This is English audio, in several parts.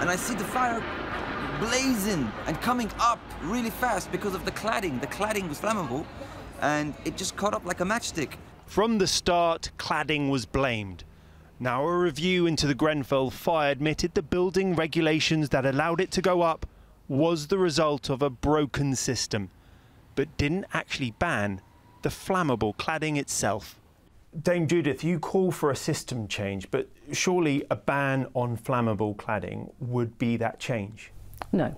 and I see the fire blazing and coming up really fast because of the cladding. The cladding was flammable, and it just caught up like a matchstick. From the start, cladding was blamed. Now a review into the Grenfell fire admitted the building regulations that allowed it to go up was the result of a broken system, but didn't actually ban the flammable cladding itself. Dame Judith, you call for a system change, but surely a ban on flammable cladding would be that change? No.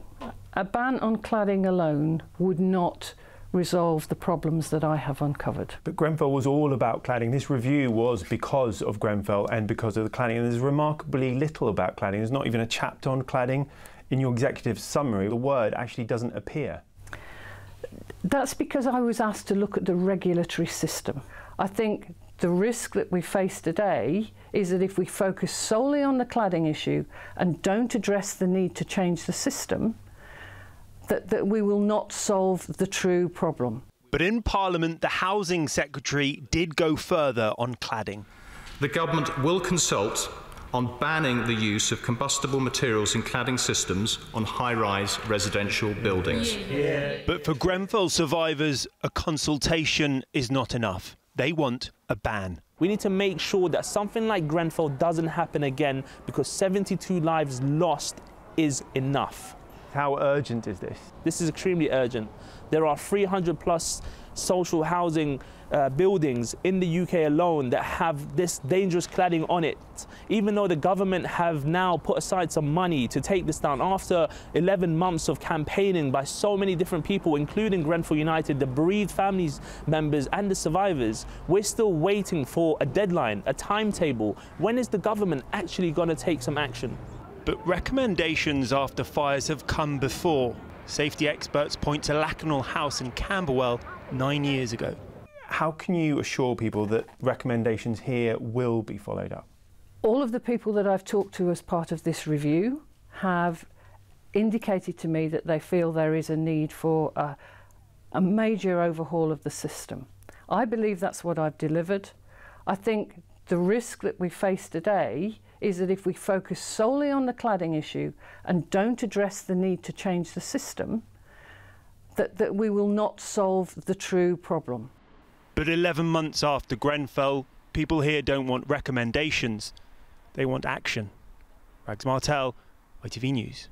A ban on cladding alone would not resolve the problems that I have uncovered. But Grenfell was all about cladding. This review was because of Grenfell and because of the cladding. And there's remarkably little about cladding. There's not even a chapter on cladding. In your executive summary, the word actually doesn't appear. That's because I was asked to look at the regulatory system. I think the risk that we face today is that if we focus solely on the cladding issue and don't address the need to change the system, that we will not solve the true problem. But in Parliament, the Housing Secretary did go further on cladding. The government will consult on banning the use of combustible materials in cladding systems on high-rise residential buildings. But for Grenfell survivors, a consultation is not enough. They want a ban. We need to make sure that something like Grenfell doesn't happen again, because 72 lives lost is enough. How urgent is this? This is extremely urgent. There are 300 plus social housing buildings in the UK alone that have this dangerous cladding on it. Even though the government have now put aside some money to take this down, after 11 months of campaigning by so many different people, including Grenfell United, the bereaved families members and the survivors, we're still waiting for a deadline, a timetable. When is the government actually going to take some action? But recommendations after fires have come before. Safety experts point to Lakanal House in Camberwell 9 years ago. How can you assure people that recommendations here will be followed up? All of the people that I've talked to as part of this review have indicated to me that they feel there is a need for a major overhaul of the system. I believe that's what I've delivered. I think the risk that we face today is that if we focus solely on the cladding issue and don't address the need to change the system, that we will not solve the true problem. But 11 months after Grenfell, people here don't want recommendations, they want action. Rags Martel, ITV News.